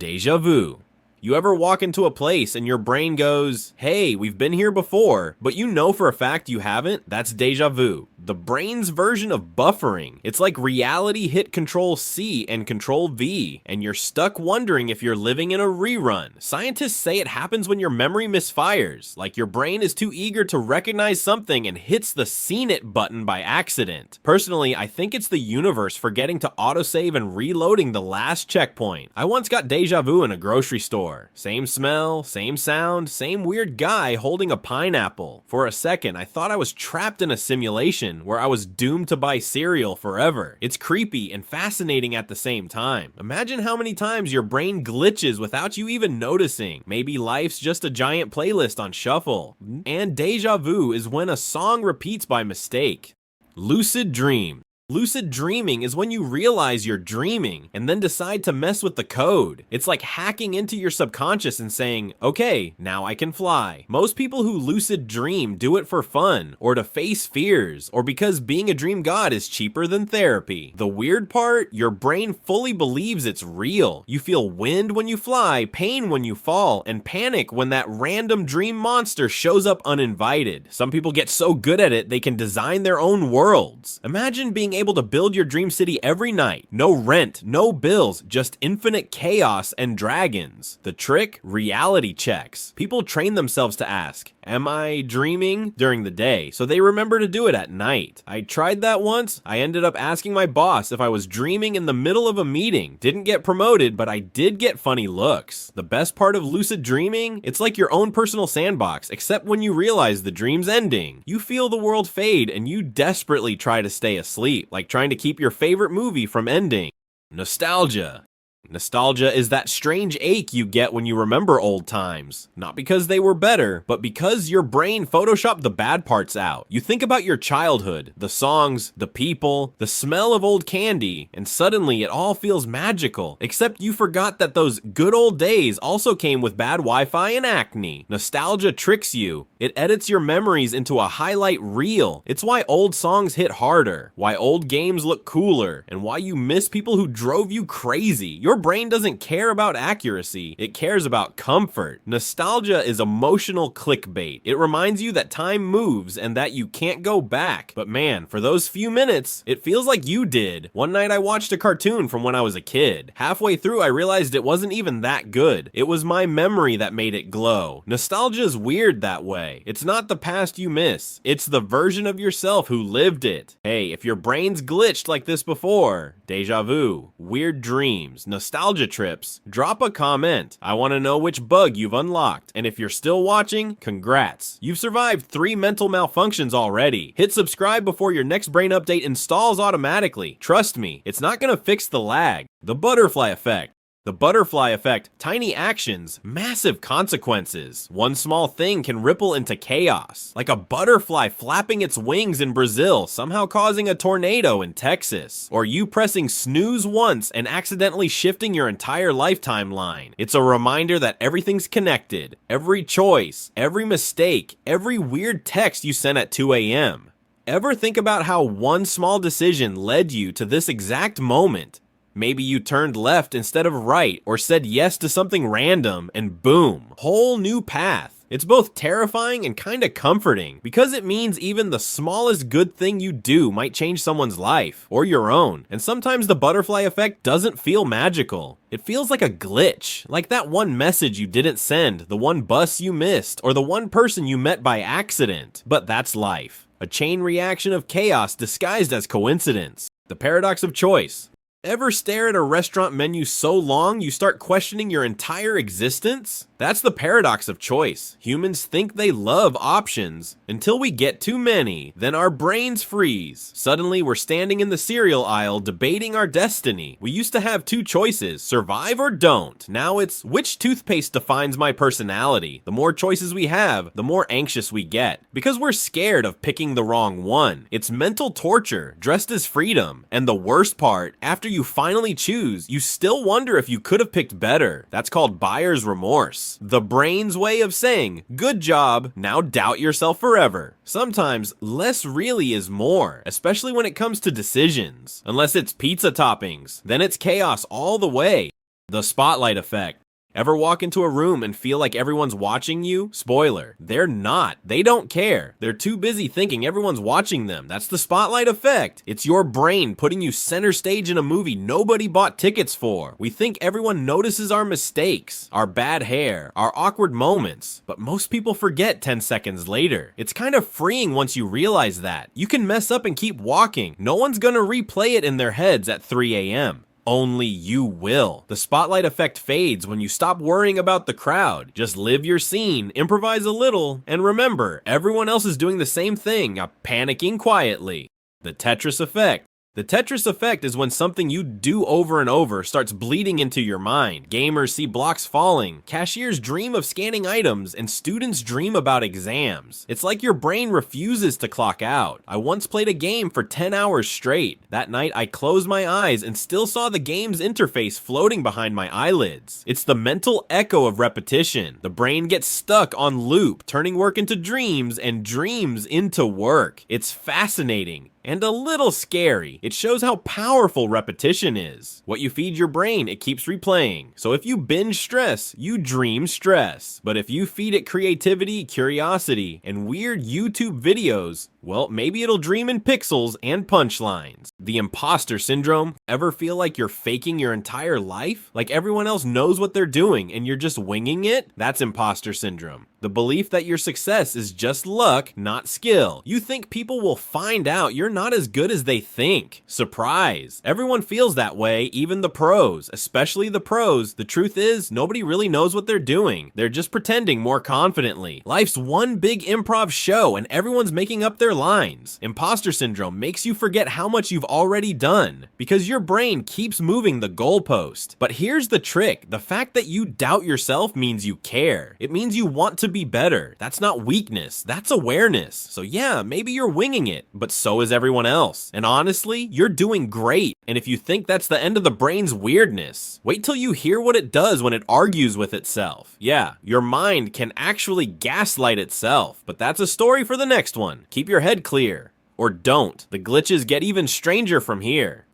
Deja vu. You ever walk into a place and your brain goes, hey, we've been here before, but you know for a fact you haven't? That's deja vu. The brain's version of buffering. It's like reality hit Control C and Control V, and you're stuck wondering if you're living in a rerun. Scientists say it happens when your memory misfires, like your brain is too eager to recognize something and hits the seen it button by accident. Personally, I think it's the universe forgetting to autosave and reloading the last checkpoint. I once got deja vu in a grocery store. Same smell, same sound, same weird guy holding a pineapple. For a second, I thought I was trapped in a simulation where I was doomed to buy cereal forever. It's creepy and fascinating at the same time. Imagine how many times your brain glitches without you even noticing. Maybe life's just a giant playlist on shuffle. And deja vu is when a song repeats by mistake. Lucid dream. Lucid dreaming is when you realize you're dreaming and then decide to mess with the code. It's like hacking into your subconscious and saying, okay, now I can fly. Most people who lucid dream do it for fun, or to face fears, or because being a dream god is cheaper than therapy. The weird part, your brain fully believes it's real. You feel wind when you fly, pain when you fall, and panic when that random dream monster shows up uninvited. Some people get so good at it they can design their own worlds. Imagine being able to build your dream city every night. No rent, no bills, just infinite chaos and dragons. The trick? Reality checks. People train themselves to ask, am I dreaming? During the day, so they remember to do it at night. I tried that once. I ended up asking my boss if I was dreaming in the middle of a meeting. Didn't get promoted, but I did get funny looks. The best part of lucid dreaming? It's like your own personal sandbox, except when you realize the dream's ending. You feel the world fade and you desperately try to stay asleep, like trying to keep your favorite movie from ending. Nostalgia. Nostalgia is that strange ache you get when you remember old times. Not because they were better, but because your brain photoshopped the bad parts out. You think about your childhood, the songs, the people, the smell of old candy, and suddenly it all feels magical. Except you forgot that those good old days also came with bad Wi-Fi and acne. Nostalgia tricks you. It edits your memories into a highlight reel. It's why old songs hit harder, why old games look cooler, and why you miss people who drove you crazy. Your brain doesn't care about accuracy, it cares about comfort. Nostalgia is emotional clickbait. It reminds you that time moves and that you can't go back. But man, for those few minutes, it feels like you did. One night I watched a cartoon from when I was a kid. Halfway through I realized it wasn't even that good. It was my memory that made it glow. Nostalgia is weird that way. It's not the past you miss, it's the version of yourself who lived it. Hey, if your brain's glitched like this before, deja vu, weird dreams, nostalgia trips, drop a comment. I want to know which bug you've unlocked. And if you're still watching, congrats. You've survived 3 mental malfunctions already. Hit subscribe before your next brain update installs automatically. Trust me, it's not going to fix the lag. The butterfly effect. The butterfly effect, tiny actions, massive consequences. One small thing can ripple into chaos, like a butterfly flapping its wings in Brazil, somehow causing a tornado in Texas. Or you pressing snooze once and accidentally shifting your entire lifetime line. It's a reminder that everything's connected. Every choice, every mistake, every weird text you sent at 2 a.m. Ever think about how one small decision led you to this exact moment? Maybe you turned left instead of right, or said yes to something random, and boom, whole new path. It's both terrifying and kinda comforting, because it means even the smallest good thing you do might change someone's life, or your own. And sometimes the butterfly effect doesn't feel magical. It feels like a glitch, like that one message you didn't send, the one bus you missed, or the one person you met by accident. But that's life. A chain reaction of chaos disguised as coincidence. The paradox of choice. Ever stare at a restaurant menu so long you start questioning your entire existence? That's the paradox of choice. Humans think they love options until we get too many, then our brains freeze. Suddenly we're standing in the cereal aisle debating our destiny. We used to have 2 choices, survive or don't. Now it's which toothpaste defines my personality. The more choices we have, the more anxious we get, because we're scared of picking the wrong one. It's mental torture dressed as freedom. And the worst part, after you finally choose, you still wonder if you could have picked better. That's called buyer's remorse. The brain's way of saying, good job, now doubt yourself forever. Sometimes less really is more, especially when it comes to decisions. Unless it's pizza toppings, then it's chaos all the way. The spotlight effect. Ever walk into a room and feel like everyone's watching you? Spoiler, they're not. They don't care. They're too busy thinking everyone's watching them. That's the spotlight effect. It's your brain putting you center stage in a movie nobody bought tickets for. We think everyone notices our mistakes, our bad hair, our awkward moments, but most people forget 10 seconds later. It's kind of freeing once you realize that. You can mess up and keep walking. No one's gonna replay it in their heads at 3 a.m. Only you will. The spotlight effect fades when you stop worrying about the crowd. Just live your scene, improvise a little, and remember, everyone else is doing the same thing, panicking quietly. The Tetris effect. The Tetris effect is when something you do over and over starts bleeding into your mind. Gamers see blocks falling, cashiers dream of scanning items, and students dream about exams. It's like your brain refuses to clock out. I once played a game for 10 hours straight. That night I closed my eyes and still saw the game's interface floating behind my eyelids. It's the mental echo of repetition. The brain gets stuck on loop, turning work into dreams and dreams into work. It's fascinating. And a little scary. It shows how powerful repetition is. What you feed your brain, it keeps replaying. So if you binge stress, you dream stress. But if you feed it creativity, curiosity, and weird YouTube videos, well, maybe it'll dream in pixels and punchlines. The imposter syndrome. Ever feel like you're faking your entire life? Like everyone else knows what they're doing and you're just winging it? That's imposter syndrome. The belief that your success is just luck, not skill. You think people will find out you're not as good as they think. Surprise! Everyone feels that way, even the pros, especially the pros. The truth is, nobody really knows what they're doing. They're just pretending more confidently. Life's one big improv show and everyone's making up their lines. Imposter syndrome makes you forget how much you've already done because your brain keeps moving the goalpost. But here's the trick. The fact that you doubt yourself means you care. It means you want to be better. That's not weakness, that's awareness. So yeah, maybe you're winging it, but so is everyone else. And honestly, you're doing great. And if you think that's the end of the brain's weirdness, wait till you hear what it does when it argues with itself. Yeah, your mind can actually gaslight itself, but that's a story for the next one. Keep your head clear. Or don't. The glitches get even stranger from here.